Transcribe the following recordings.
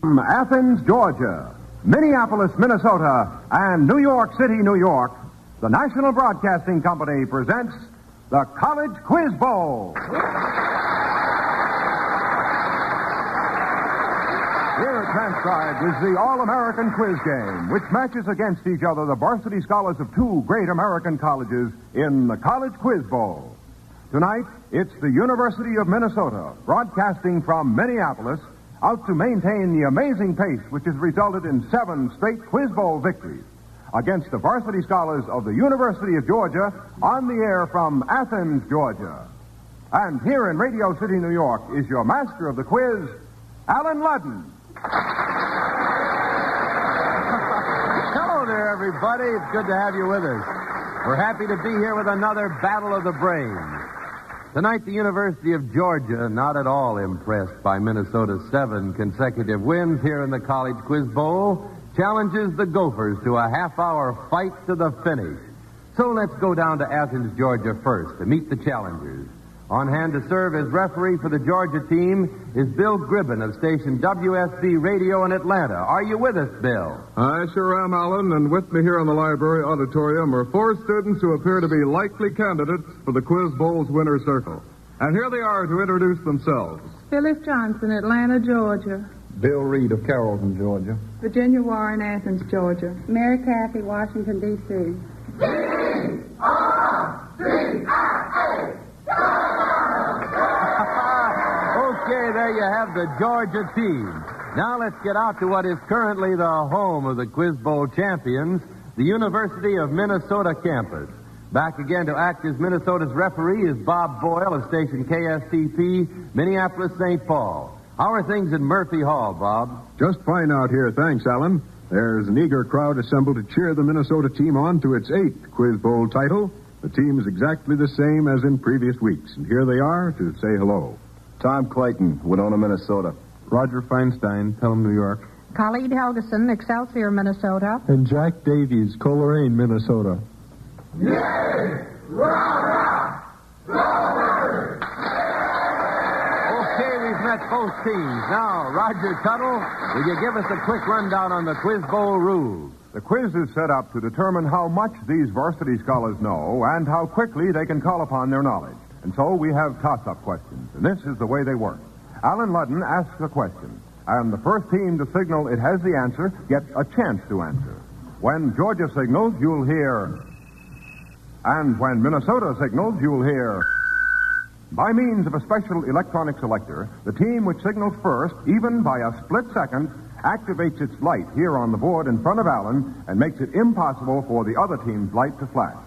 From Athens, Georgia, Minneapolis, Minnesota, and New York City, New York, the National Broadcasting Company presents the College Quiz Bowl. Here transcribed is the All-American Quiz Game, which matches against each other the varsity scholars of two great American colleges in the College Quiz Bowl. Tonight, it's the University of Minnesota, broadcasting from Minneapolis, out to maintain the amazing pace which has resulted in 7 straight Quiz Bowl victories against the varsity scholars of the University of Georgia on the air from Athens, Georgia. And here in Radio City, New York, is your master of the quiz, Alan Ludden. Hello there, everybody. It's good to have you with us. We're happy to be here with another Battle of the Brains. Tonight, the University of Georgia, not at all impressed by Minnesota's 7 consecutive wins here in the College Quiz Bowl, challenges the Gophers to a half-hour fight to the finish. So let's go down to Athens, Georgia first to meet the challengers. On hand to serve as referee for the Georgia team is Bill Gribben of station WSB Radio in Atlanta. Are you with us, Bill? I sure am, Alan, and with me here in the library auditorium are 4 students who appear to be likely candidates for the Quiz Bowl's winner's circle. And here they are to introduce themselves. Phyllis Johnson, Atlanta, Georgia. Bill Reid of Carrollton, Georgia. Virginia Warren, Athens, Georgia. Mary Cathy, Washington, D.C. Okay, there you have the Georgia team. Now let's get out to what is currently the home of the Quiz Bowl champions, the University of Minnesota campus. Back again to act as Minnesota's referee is Bob Boyle of station KSTP, Minneapolis, St. Paul. How are things in Murphy Hall, Bob? Just fine out here, thanks, Alan. There's an eager crowd assembled to cheer the Minnesota team on to its 8th Quiz Bowl title. The team is exactly the same as in previous weeks, and here they are to say hello. Tom Clayton, Winona, Minnesota. Roger Feinstein, Pelham, New York. Khalid Helgeson, Excelsior, Minnesota. And Jack Davies, Coleraine, Minnesota. Okay, we've met both teams. Now, Roger Tuttle, will you give us a quick rundown on the Quiz Bowl rules? The quiz is set up to determine how much these varsity scholars know and how quickly they can call upon their knowledge. And so we have toss-up questions, and this is the way they work. Alan Ludden asks a question, and the first team to signal it has the answer gets a chance to answer. When Georgia signals, you'll hear... And when Minnesota signals, you'll hear... By means of a special electronic selector, the team which signals first, even by a split second, activates its light here on the board in front of Alan and makes it impossible for the other team's light to flash.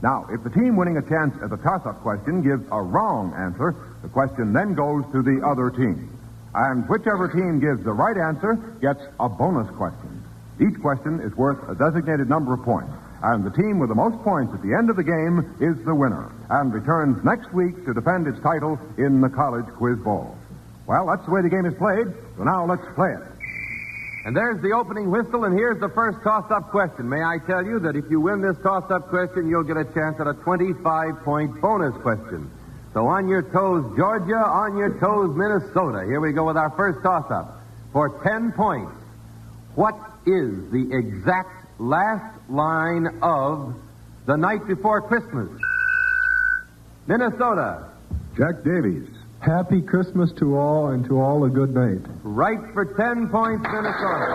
Now, if the team winning a chance at the toss-up question gives a wrong answer, the question then goes to the other team. And whichever team gives the right answer gets a bonus question. Each question is worth a designated number of points. And the team with the most points at the end of the game is the winner and returns next week to defend its title in the College Quiz Bowl. Well, that's the way the game is played, so now let's play it. And there's the opening whistle, and here's the first toss-up question. May I tell you that if you win this toss-up question, you'll get a chance at a 25-point bonus question. So on your toes, Georgia, on your toes, Minnesota. Here we go with our first toss-up. For 10 points, what is the exact last line of The Night Before Christmas? Minnesota. Jack Davies. Happy Christmas to all, and to all a good night. Right for 10 points, Minnesota.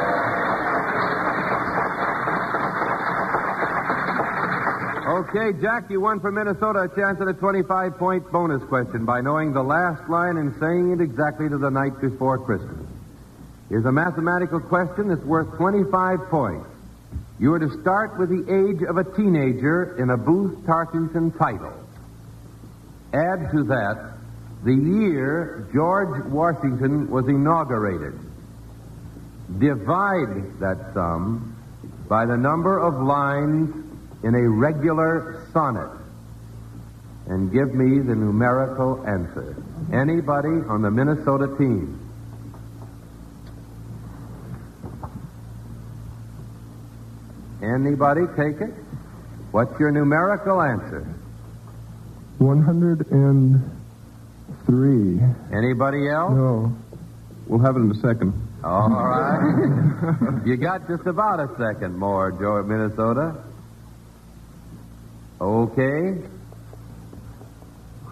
Okay, Jack, you won for Minnesota a chance at a 25-point bonus question by knowing the last line and saying it exactly to The Night Before Christmas. Here's a mathematical question that's worth 25 points. You are to start with the age of a teenager in a Booth Tarkington title. Add to that the year George Washington was inaugurated. Divide that sum by the number of lines in a regular sonnet and give me the numerical answer. Anybody on the Minnesota team? Anybody take it? What's your numerical answer? 103. Anybody else? No. We'll have it in a second. All right. You got just about a second more, Minnesota. Okay.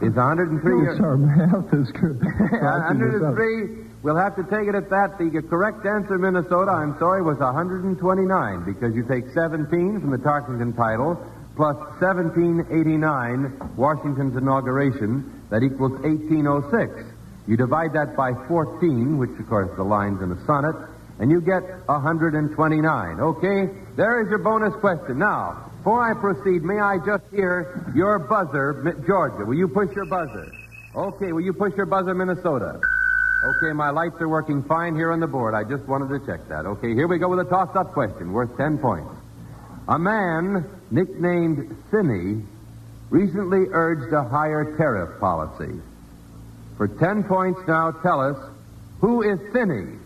Is 103... No, sir, math is good. 103, we'll have to take it at that. The correct answer, Minnesota, I'm sorry, was 129, because you take 17 from the Tarkington title, plus 1789, Washington's inauguration, that equals 1806. You divide that by 14, which, of course, the line's in a sonnet, and you get 129. Okay, there is your bonus question. Now, before I proceed, may I just hear your buzzer, Georgia? Will you push your buzzer? Okay, will you push your buzzer, Minnesota? Okay, my lights are working fine here on the board. I just wanted to check that. Okay, here we go with a toss-up question worth 10 points. A man nicknamed Finney recently urged a higher tariff policy. For 10 points now, tell us, who is Finney?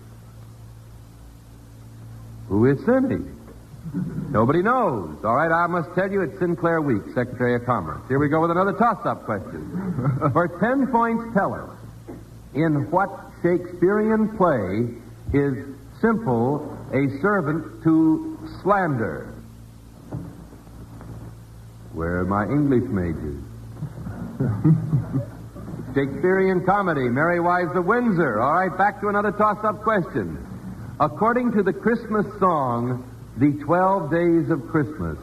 Who is Finney? Nobody knows. All right, I must tell you, it's Sinclair Weeks, Secretary of Commerce. Here we go with another toss-up question. For 10 points, tell us, in what Shakespearean play is simple a servant to slander? Where are my English majors? Shakespearean comedy, Merry Wives of Windsor. All right, back to another toss-up question. According to the Christmas song, The 12 Days of Christmas,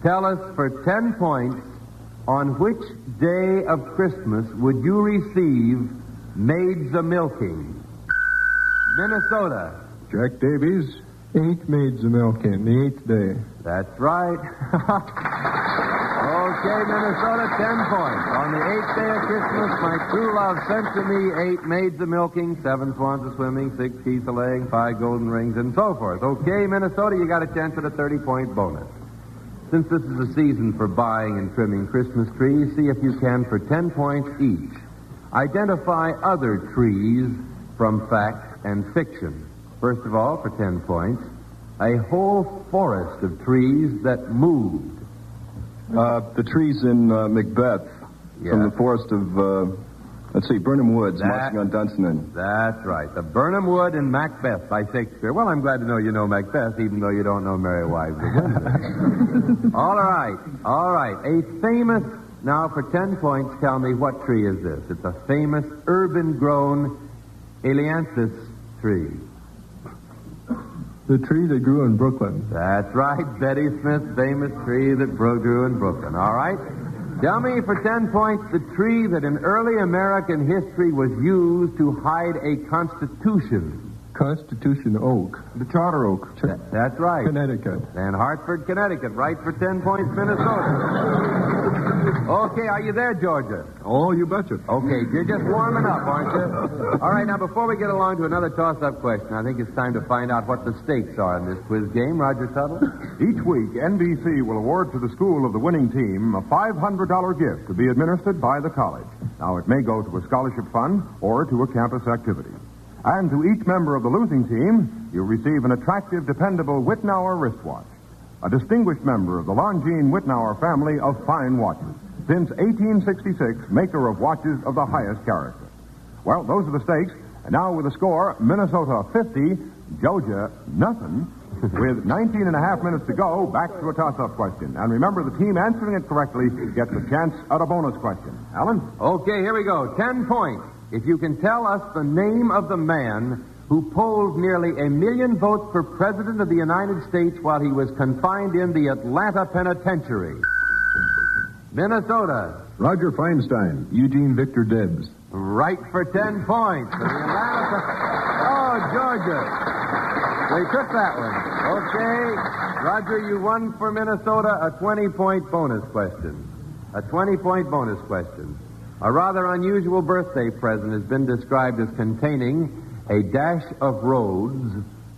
tell us for 10 points, on which day of Christmas would you receive maids a-milking? Minnesota. Jack Davies. 8 maids a-milking, the 8th day. That's right. Okay, Minnesota, 10 points. On the 8th day of Christmas, my true love sent to me 8 maids a-milking, 7 swans a-swimming, 6 geese a-laying, 5 golden rings, and so forth. Okay, Minnesota, you got a chance at a 30-point bonus. Since this is the season for buying and trimming Christmas trees, see if you can, for 10 points each, identify other trees from fact and fiction. First of all, for 10 points, a whole forest of trees that moved. The trees in Macbeth, from the forest of, Burnham Woods, marching on Dunsinane. That's right. The Burnham Wood in Macbeth by Shakespeare. Well, I'm glad to know you know Macbeth, even though you don't know Merry Wives of Windsor. All right. A famous, now for 10 points, tell me what tree is this? It's a famous urban-grown Ailanthus tree. The tree that grew in Brooklyn. That's right, Betty Smith's famous tree that grew in Brooklyn. All right. Tell me for 10 points the tree that in early American history was used to hide a constitution. Constitution Oak. The Charter Oak. That's right. Connecticut. And Hartford, Connecticut. Right for 10 points, Minnesota. Okay, are you there, Georgia? Oh, you betcha. Okay, you're just warming up, aren't you? All right, now before we get along to another toss-up question, I think it's time to find out what the stakes are in this quiz game. Roger Tuttle? Each week, NBC will award to the school of the winning team a $500 gift to be administered by the college. Now, it may go to a scholarship fund or to a campus activity. And to each member of the losing team, you'll receive an attractive, dependable Whitnauer wristwatch. A distinguished member of the Longines Whitnauer family of fine watches. Since 1866, maker of watches of the highest character. Well, those are the stakes. And now with the score, Minnesota 50, Georgia nothing. With 19 and a half minutes to go, back to a toss-up question. And remember, the team answering it correctly gets a chance at a bonus question. Alan? Okay, here we go. 10 points. If you can tell us the name of the man who polled nearly 1 million votes for President of the United States while he was confined in the Atlanta Penitentiary. Minnesota. Roger Feinstein. Eugene Victor Debs. Right for 10 points. Oh, Georgia. They took that one. Okay. Roger, you won for Minnesota a 20-point bonus question. A 20-point bonus question. A rather unusual birthday present has been described as containing a dash of Rhodes,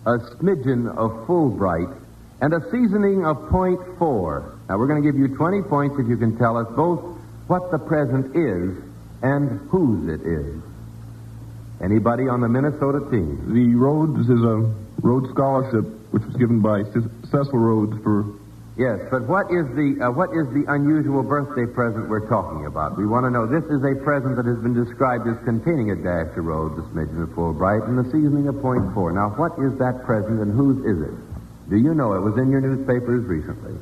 a smidgen of Fulbright, and a seasoning of .4. Now, we're going to give you 20 points if you can tell us both what the present is and whose it is. Anybody on the Minnesota team? The Rhodes is a Rhodes Scholarship which was given by Cecil Rhodes for Yes, but what is the unusual birthday present we're talking about? We want to know. This is a present that has been described as containing a dash of rose, a smidgen of Fulbright, and the seasoning of .4. Now, what is that present and whose is it? Do you know? It was in your newspapers recently.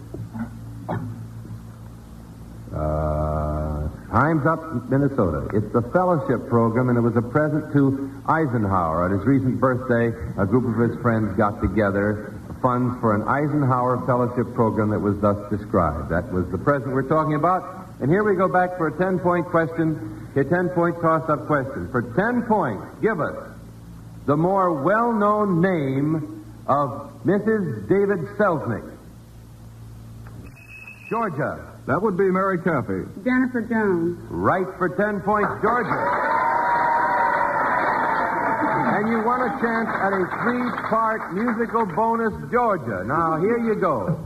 Time's Up, Minnesota. It's the fellowship program, and it was a present to Eisenhower. At his recent birthday, a group of his friends got together funds for an Eisenhower fellowship program that was thus described. That was the present we're talking about. And here we go back for a 10-point question, a 10-point toss-up question. For 10 points, give us the more well-known name of Mrs. David Selznick. Georgia. That would be Mary Caffey. Jennifer Jones. Right for 10 points, Georgia. And you won a chance at a 3-part musical bonus, Georgia. Now, here you go.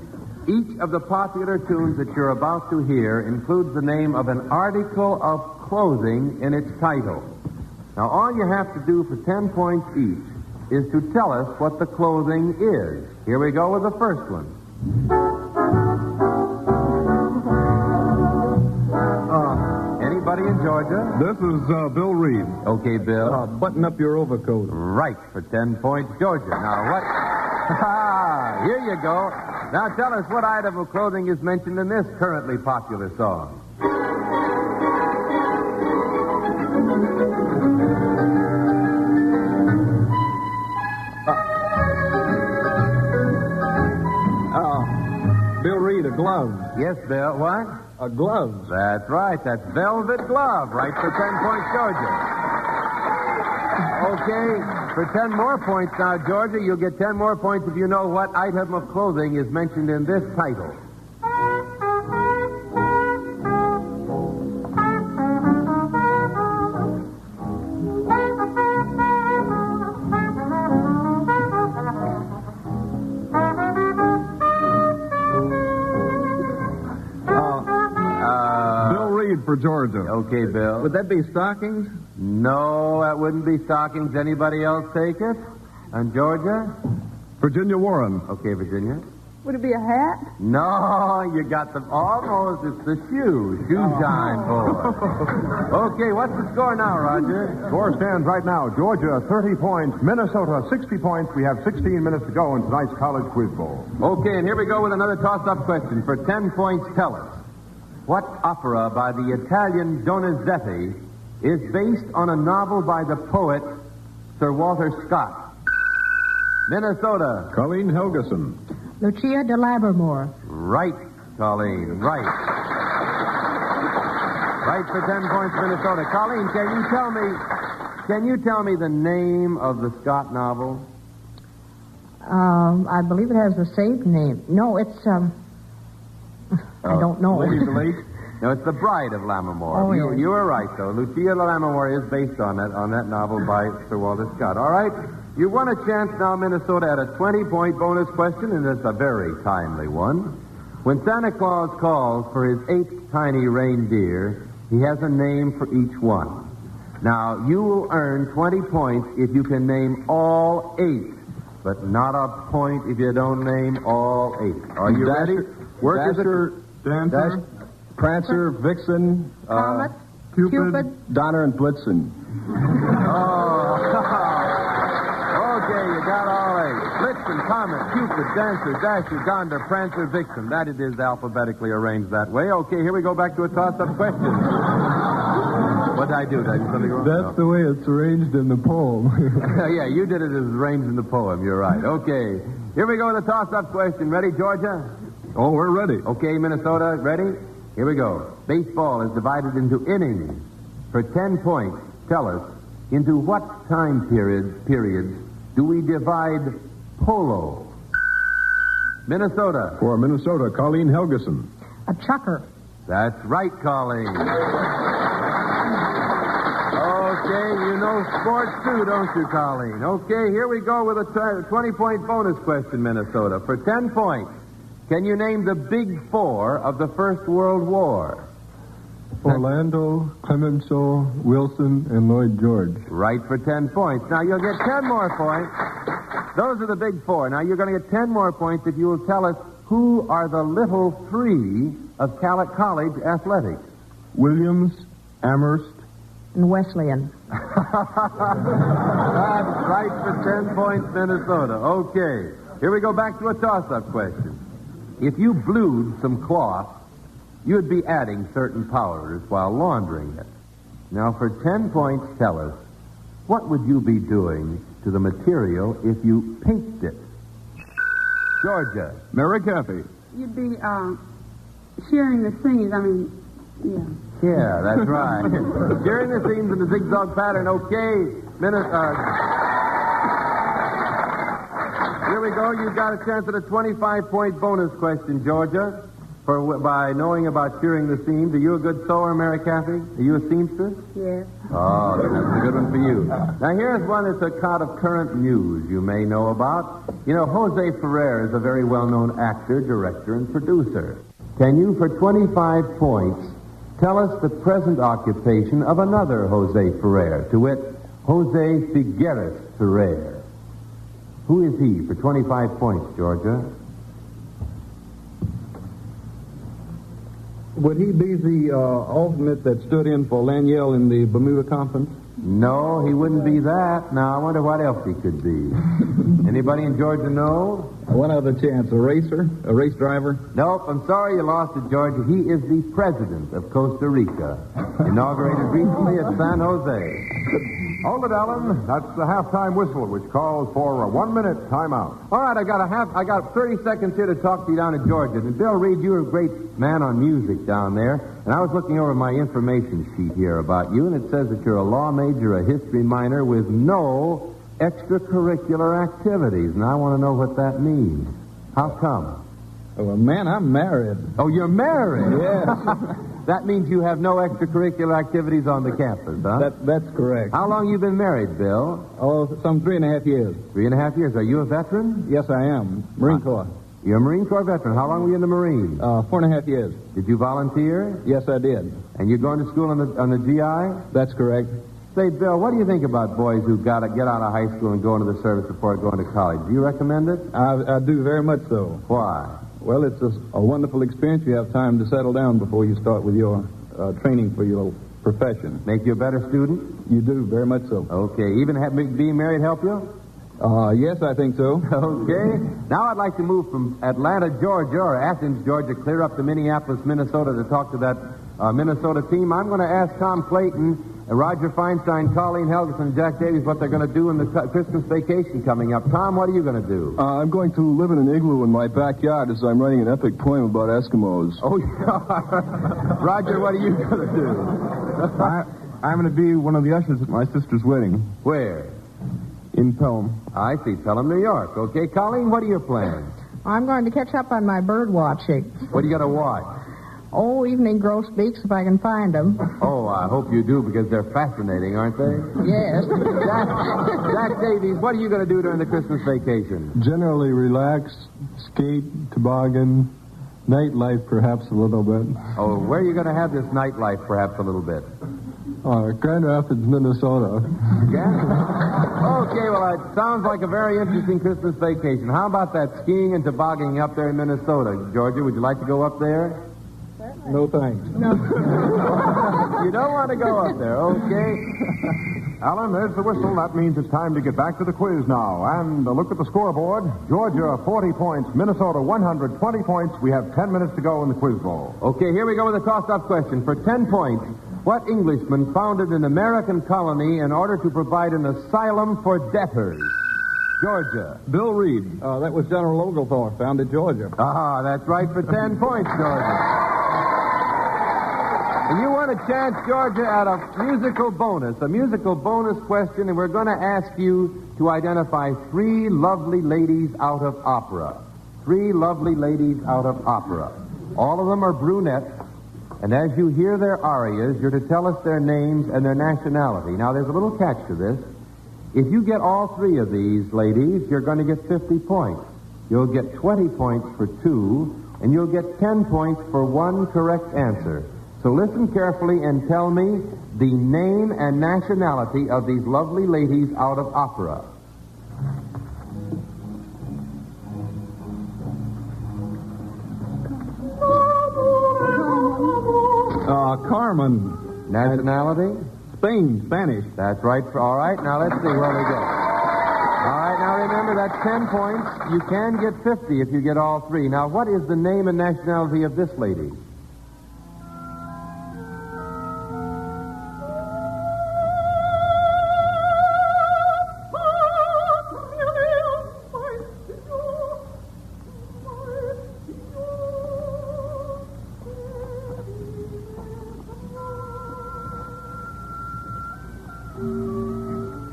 Each of the popular tunes that you're about to hear includes the name of an article of clothing in its title. Now, all you have to do for 10 points each is to tell us what the clothing is. Here we go with the first one. Anybody in Georgia? This is Bill Reid. Okay, Bill. Button up your overcoat. Right for 10 points, Georgia. Now, what? Here you go. Now, tell us what item of clothing is mentioned in this currently popular song. Bill Reid, a glove. Yes, Bill. What? A glove. That's right. That's velvet glove. Right for 10 points, Georgia. Okay. For 10 more points now, Georgia, you'll get 10 more points if you know what item of clothing is mentioned in this title. For Georgia. Okay, Bill. Would that be stockings? No, that wouldn't be stockings. Anybody else take it? And Georgia? Virginia Warren. Okay, Virginia. Would it be a hat? No, you got them almost. It's the shoe. Shoe shine, boy. Okay, what's the score now, Roger? Score stands right now. Georgia, 30 points. Minnesota, 60 points. We have 16 minutes to go in tonight's College Quiz Bowl. Okay, and here we go with another toss-up question. For 10 points, tell us. What opera by the Italian Donizetti is based on a novel by the poet Sir Walter Scott? Minnesota. Colleen Helgeson. Lucia de Lammermoor. Right, Colleen. Right. Right for 10 points, Minnesota. Colleen, can you tell me the name of the Scott novel? I believe it has the same name. No, it's I don't know. Lady of the Lake? No, it's The Bride of Lammermoor. Oh, yes. You were right, though. Lucia de Lammermoor is based on that novel by Sir Walter Scott. All right? You won a chance now, Minnesota, at a 20-point bonus question, and it's a very timely one. When Santa Claus calls for his 8th tiny reindeer, he has a name for each one. Now, you will earn 20 points if you can name all 8, but not a point if you don't name all 8. Are you ready? Dasher, Dancer, Prancer, Vixen, Comet, Cupid, Donner, and Blitzen. Okay, you got all 8. Blitzen, Comet, Cupid, Dancer, Dasher, Donder, Prancer, Vixen. That it is alphabetically arranged that way. Okay, here we go back to a toss-up question. What did I do? Did I do something wrong? That's the way it's arranged in the poem. Yeah, you did it as arranged in the poem. You're right. Okay, here we go with a toss-up question. Ready, Georgia? Oh, we're ready. Okay, Minnesota, ready? Here we go. Baseball is divided into innings. For 10 points, tell us, into what time periods do we divide polo? Minnesota. For Minnesota, Colleen Helgeson. a chucker. That's right, Colleen. Okay, you know sports too, don't you, Colleen? Okay, here we go with a 20-point bonus question, Minnesota. For 10 points, can you name the big four of the First World War? Orlando, Clemenceau, Wilson, and Lloyd George. Right for 10 points. Now, you'll get 10 more points. Those are the big four. Now, you're going to get 10 more points if you will tell us Who are the little three of college athletics? Williams, Amherst, And Wesleyan. That's right for 10 points, Minnesota. Okay. Here we go back to a toss-up question. If you blued some cloth, you'd be adding certain powders while laundering it. Now, for 10 points, tell us, what would you be doing to the material if you pinked it? Georgia. Mary Cathy. You'd be shearing the seams. Yeah. Yeah, that's right. Shearing the seams in the zigzag pattern. Okay. Here we go. You've got a chance at a 25-point bonus question, Georgia, by knowing about shearing the seams. Are you a good sewer, Mary Cathy? Are you a seamstress? Yes. Oh, then that's a good one for you. Now, here's one that's a kind of current news you may know about. You know, Jose Ferrer is a very well-known actor, director, and producer. Can you, for 25 points, tell us the present occupation of another Jose Ferrer, to wit, Jose Figueres Ferrer? Who is he for 25 points, Georgia? Would he be the alternate that stood in for Laniel in the Bermuda Conference? No, he wouldn't be that. Now, I wonder what else he could be. Anybody in Georgia know? One other chance. A racer? A race driver? Nope, I'm sorry you lost it, Georgia. He is the president of Costa Rica, inaugurated recently at San Jose. Hold it, Ellen. That's the halftime whistle, which calls for a 1-minute timeout. All right, I got 30 seconds here to talk to you down in Georgia. And Bill Reid, you're a great man on music down there. And I was looking over my information sheet here about you, and it says that you're a law major, a history minor, with no extracurricular activities. And I want to know what that means. How come? Well, man, I'm married. Oh, you're married? Yes. That means you have no extracurricular activities on the campus, huh? That's correct. How long you been married, Bill? Oh, some 3.5 years. 3.5 years. Are you a veteran? Yes, I am. Marine Corps. You're a Marine Corps veteran. How long were you in the Marines? 4.5 years. Did you volunteer? Yes, I did. And you're going to school on the GI? That's correct. Say, Bill, what do you think about boys who've got to get out of high school and go into the service before going to college? Do you recommend it? I do very much so. Why? Well, it's a wonderful experience. You have time to settle down before you start with your training for your profession. Make you a better student? You do, very much so. Okay. Even being married help you? Yes, I think so. Okay. Now I'd like to move from Atlanta, Georgia, or Athens, Georgia, clear up to Minneapolis, Minnesota to talk to that Minnesota team. I'm going to ask Tom Clayton, Roger Feinstein, Colleen Helgeson, and Jack Davies what they're going to do in the Christmas vacation coming up. Tom, what are you going to do? I'm going to live in an igloo in my backyard as I'm writing an epic poem about Eskimos. Oh, yeah. Roger, what are you going to do? I'm going to be one of the ushers at my sister's wedding. Where? In Pelham. I see. Pelham, New York. Okay, Colleen, what are your plans? I'm going to catch up on my bird watching. What are you going to watch? Oh, evening grosbeaks if I can find them. Oh, I hope you do, because they're fascinating, aren't they? Yes. Jack Davies, what are you going to do during the Christmas vacation? Generally relax, skate, toboggan, nightlife perhaps a little bit. Oh, where are you going to have this nightlife perhaps a little bit? Grand Rapids, Minnesota. Okay, well, it sounds like a very interesting Christmas vacation. How about that skiing and tobogganing up there in Minnesota? Georgia, would you like to go up there? No, thanks. No. You don't want to go up there, okay? Alan, there's the whistle. That means it's time to get back to the quiz now. And a look at the scoreboard. Georgia, 40 points. Minnesota, 120 points. We have 10 minutes to go in the quiz bowl. Okay, here we go with a toss-up question. For 10 points, what Englishman founded an American colony in order to provide an asylum for debtors? Georgia. Bill Reid. That was General Oglethorpe, founded Georgia. Ah, that's right for 10 points, Georgia. And you want a chance, Georgia, at a musical bonus question, and we're going to ask you to identify 3 lovely ladies out of opera. 3 lovely ladies out of opera. All of them are brunettes, and as you hear their arias, you're to tell us their names and their nationality. Now, there's a little catch to this. If you get all 3 of these ladies, you're going to get 50 points. You'll get 20 points for 2, and you'll get 10 points for 1 correct answer. So listen carefully and tell me the name and nationality of these lovely ladies out of opera. Carmen. Nationality? Spain, Spanish. That's right. All right, now let's see where we go. All right, now remember, that's 10 points. You can get 50 if you get all three. Now, what is the name and nationality of this lady?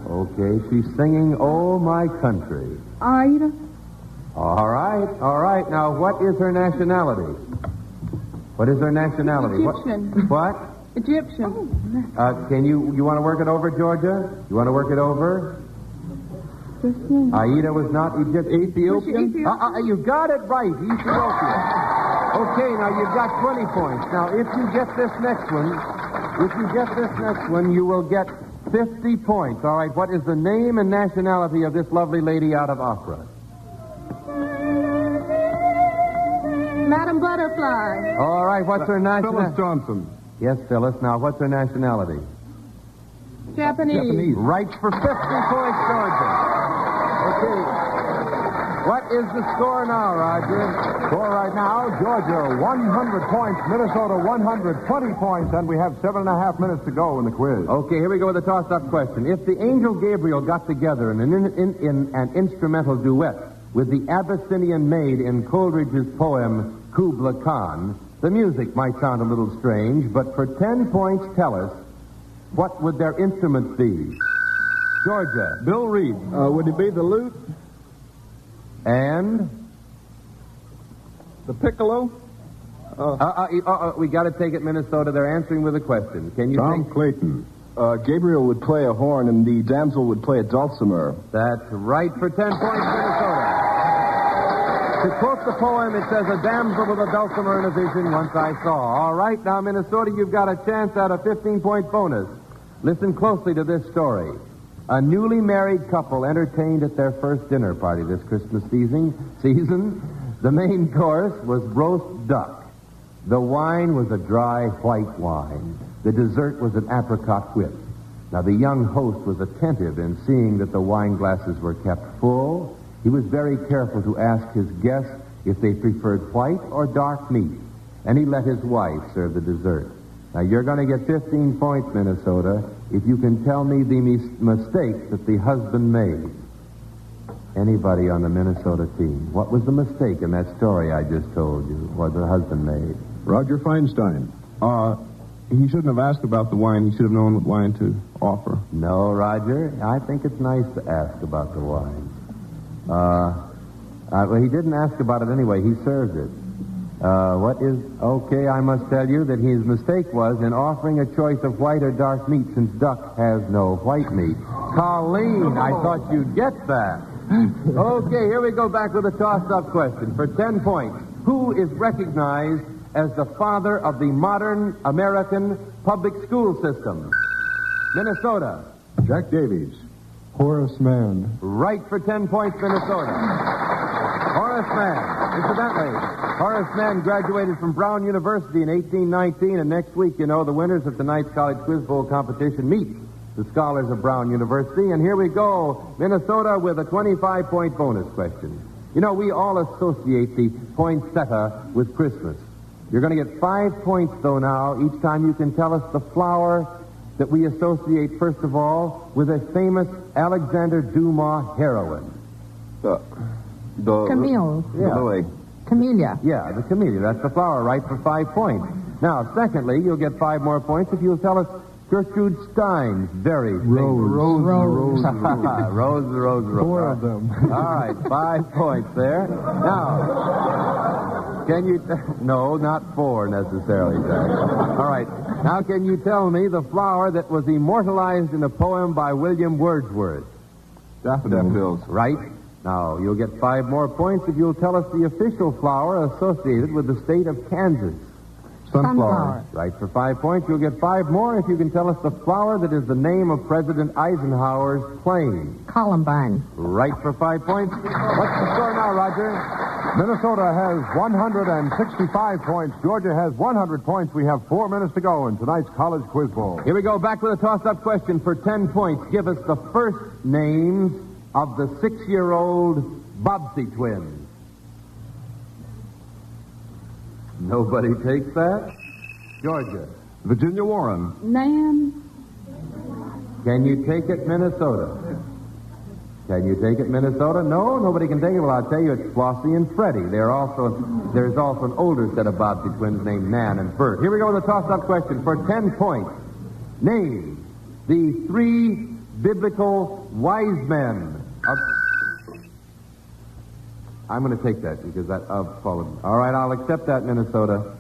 Okay, she's singing Oh My Country. Aida. All right. Now, what is her nationality? What is her nationality? Egyptian. What? Egyptian. Can you want to work it over, Georgia? You want to work it over? Aida was not Egyptian. Ethiopian? You got it right. Ethiopia. Okay, now you've got 20 points. Now, if you get this next one, you will get 50 points. All right, what is the name and nationality of this lovely lady out of opera? Madam Butterfly. All right, what's her nationality? Phyllis Johnson. Yes, Phyllis. Now, what's her nationality? Japanese. Right for 50 points, Georgia. Okay. What is the score now, Roger? Score right now, Georgia 100 points, Minnesota 120 points, and we have 7.5 minutes to go in the quiz. Okay, here we go with the toss-up question. If the angel Gabriel got together in an instrumental duet with the Abyssinian maid in Coleridge's poem Kubla Khan, the music might sound a little strange, but for 10 points, tell us, what would their instruments be? Georgia. Bill Reid. Would it be the lute? And? The piccolo? We got to take it, Minnesota. They're answering with a question. Can you Tom take... Clayton. Gabriel would play a horn, and the damsel would play a dulcimer. That's right for 10 points, Minnesota. To quote the poem, it says, a damsel with a dulcimer in a vision once I saw. All right, now, Minnesota, you've got a chance at a 15-point bonus. Listen closely to this story. A newly married couple entertained at their first dinner party this Christmas season. The main course was roast duck. The wine was a dry white wine. The dessert was an apricot whip. Now, the young host was attentive in seeing that the wine glasses were kept full. He was very careful to ask his guests if they preferred white or dark meat, and he let his wife serve the dessert. Now, you're going to get 15 points, Minnesota, if you can tell me the mistake that the husband made. Anybody on the Minnesota team, what was the mistake in that story I just told you, what the husband made? Roger Feinstein. He shouldn't have asked about the wine. He should have known what wine to offer. No, Roger. I think it's nice to ask about the wine. Well, he didn't ask about it anyway. He served it. Okay, I must tell you that his mistake was in offering a choice of white or dark meat, since duck has no white meat. Colleen, I thought you'd get that. Okay, here we go back with a tossed-up question for 10 points. Who is recognized as the father of the modern American public school system? Minnesota. Jack Davies. Horace Mann. Right for 10 points, Minnesota. Horace Mann. Incidentally, Horace Mann graduated from Brown University in 1819, and next week, you know, the winners of tonight's College Quiz Bowl competition meet the scholars of Brown University. And here we go, Minnesota, with a 25-point bonus question. You know, we all associate the poinsettia with Christmas. You're going to get 5 points, though, now, each time you can tell us the flower that we associate, first of all, with a famous Alexander Dumas heroine. Camille. Yeah. Lily. Camellia. Yeah, the camellia. That's the flower, right, for 5 points. Now, secondly, you'll get 5 more points if you'll tell us Gertrude Stein's very famous... Rose. 4 of them. All right, 5 points there. Now, can you... No, not 4 necessarily, Jack. All right. Now, can you tell me the flower that was immortalized in a poem by William Wordsworth? Daffodils. Right. Now, you'll get 5 more points if you'll tell us the official flower associated with the state of Kansas. Sunflower. Right, for 5 points. You'll get 5 more if you can tell us the flower that is the name of President Eisenhower's plane. Columbine. Right, for 5 points. What's the score now, Roger? Minnesota has 165 points. Georgia has 100 points. We have 4 minutes to go in tonight's College Quiz Bowl. Here we go, back with a toss-up question for 10 points. Give us the first names of the 6-year-old Bobbsey twins. Nobody takes that? Georgia. Virginia Warren. Nan. Can you take it, Minnesota? Can you take it, Minnesota? No, nobody can take it. Well, I'll tell you, it's Flossie and Freddie. There's also an older set of Bobbsey twins named Nan and Bert. Here we go with a toss-up question for 10 points. Name the 3 biblical wise men. I'm going to take that because I've followed. All right, I'll accept that, Minnesota.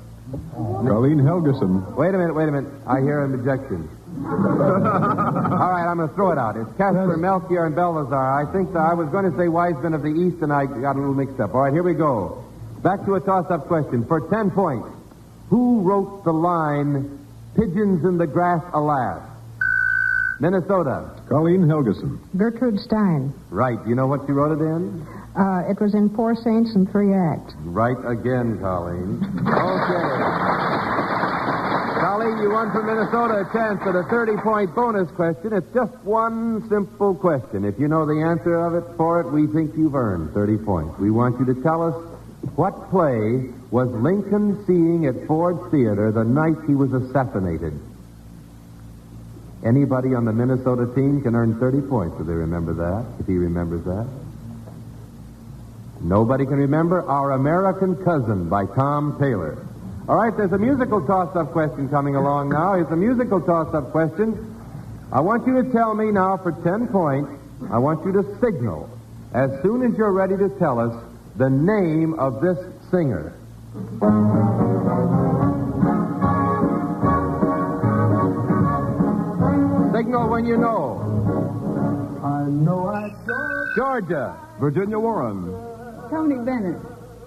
Colleen Helgeson. Wait a minute. I hear an objection. All right, I'm going to throw it out. It's Casper, Melchior, and Balthazar. I think that I was going to say wise men of the East, and I got a little mixed up. All right, here we go. Back to a toss-up question for 10 points. Who wrote the line, "Pigeons in the grass, alas"? Minnesota. Colleen Helgeson. Gertrude Stein. Right. You know what you wrote it in? It was in 4 Saints and 3 Acts. Right again, Colleen. Okay. Colleen, you won from Minnesota a chance at a 30-point bonus question. It's just one simple question. If you know the answer for it, we think you've earned 30 points. We want you to tell us what play was Lincoln seeing at Ford Theater the night he was assassinated. Anybody on the Minnesota team can earn 30 points if they remember that, if he remembers that. Nobody can remember Our American Cousin by Tom Taylor. All right, there's a musical toss-up question coming along now. It's a musical toss-up question. I want you to tell me now for 10 points, I want you to signal as soon as you're ready to tell us the name of this singer. Signal when you know. I know I don't. Georgia. Virginia Warren. Tony Bennett.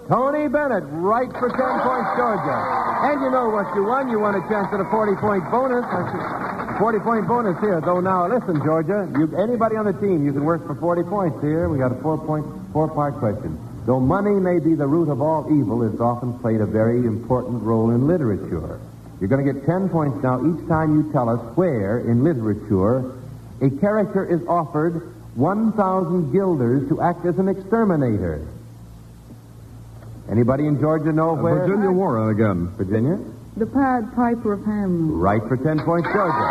Tony Bennett, right for 10 points, Georgia. And you know what you won. You won a chance at a 40-point bonus. 40-point bonus here. Though now, listen, Georgia, anybody on the team, you can work for 40 points here. We got a 4-part question. Though money may be the root of all evil, it's often played a very important role in literature. You're going to get 10 points now each time you tell us where, in literature, a character is offered 1,000 guilders to act as an exterminator. Anybody in Georgia know where? Virginia Warren again. Virginia? The Pied Piper of Hamelin. Right for 10 points, Georgia.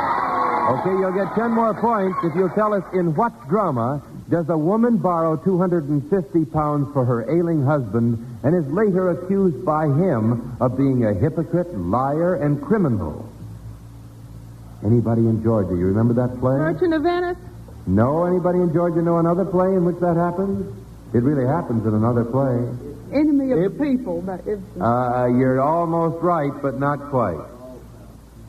Okay, you'll get 10 more points if you'll tell us in what drama does a woman borrow 250 pounds for her ailing husband and is later accused by him of being a hypocrite, liar, and criminal. Anybody in Georgia, you remember that play? Merchant of Venice. No, anybody in Georgia know another play in which that happens? It really happens in another play. Enemy of the People by Ibsen. You're almost right, but not quite.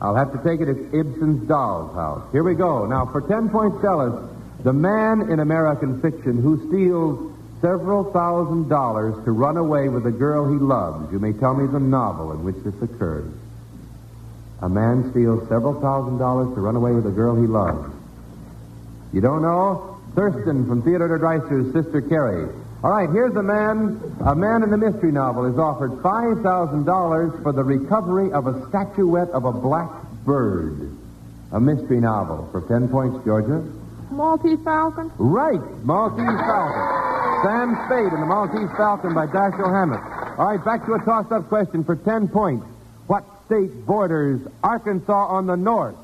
I'll have to take it as Ibsen's Doll's House. Here we go. Now, for 10 points, tell us the man in American fiction who steals several $1,000s to run away with a girl he loves. You may tell me the novel in which this occurs. A man steals several $1,000s to run away with a girl he loves. You don't know? Thurston from Theodore Dreiser's Sister Carrie. All right, here's a man in the mystery novel is offered $5,000 for the recovery of a statuette of a black bird. A mystery novel for 10 points, Georgia. Maltese Falcon. Right, Maltese Falcon. Sam Spade in the Maltese Falcon by Dashiell Hammett. All right, back to a toss-up question for 10 points. What state borders Arkansas on the north?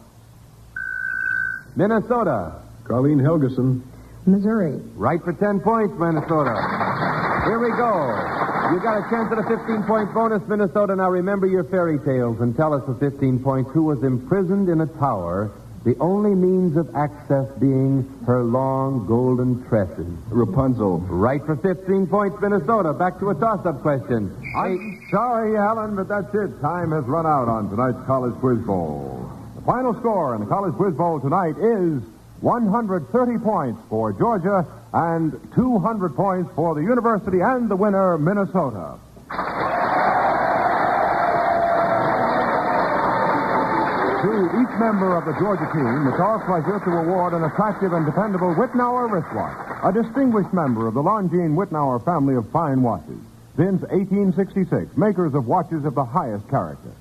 Minnesota. Colleen Helgeson. Missouri. Right for 10 points, Minnesota. Here we go. You got a chance at a 15-point bonus, Minnesota. Now remember your fairy tales and tell us for 15 points who was imprisoned in a tower, the only means of access being her long golden tresses. Rapunzel. Right for 15 points, Minnesota. Back to a toss-up question. I'm sorry, Alan, but that's it. Time has run out on tonight's College Quiz Bowl. The final score in the College Quiz Bowl tonight is 130 points for Georgia and 200 points for the university and the winner, Minnesota. To each member of the Georgia team, it's our pleasure to award an attractive and dependable Whitnauer wristwatch, a distinguished member of the Longines Whitnauer family of fine watches. since 1866, makers of watches of the highest character.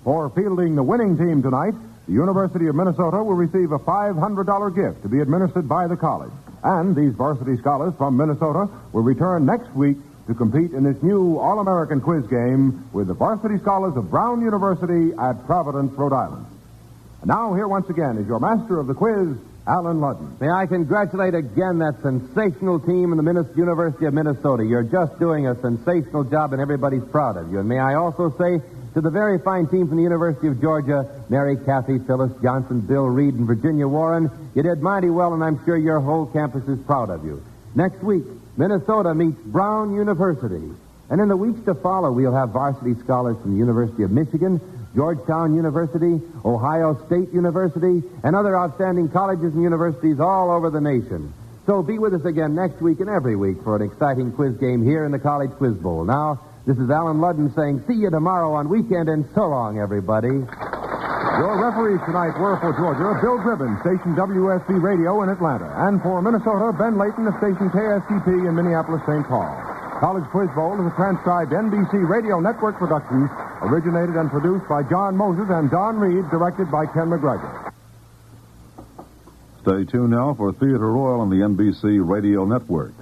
For fielding the winning team tonight, the University of Minnesota will receive a $500 gift to be administered by the college. And these varsity scholars from Minnesota will return next week to compete in this new All-American quiz game with the varsity scholars of Brown University at Providence, Rhode Island. And now, here once again is your master of the quiz, Alan Ludden. May I congratulate again that sensational team in the University of Minnesota. You're just doing a sensational job, and everybody's proud of you. And may I also say to the very fine team from the University of Georgia, Mary, Kathy, Phyllis, Johnson, Bill, Reid, and Virginia Warren, you did mighty well, and I'm sure your whole campus is proud of you. Next week, Minnesota meets Brown University. And in the weeks to follow, we'll have varsity scholars from the University of Michigan, Georgetown University, Ohio State University, and other outstanding colleges and universities all over the nation. So be with us again next week and every week for an exciting quiz game here in the College Quiz Bowl. Now, this is Alan Ludden saying see you tomorrow on Weekend, and so long, everybody. Your referees tonight were for Georgia, Bill Dribbin, station WSB Radio in Atlanta, and for Minnesota, Ben Layton of station KSTP in Minneapolis, St. Paul. College Quiz Bowl is a transcribed NBC Radio Network production, originated and produced by John Moses and Don Reid, directed by Ken McGregor. Stay tuned now for Theater Royal on the NBC Radio Network.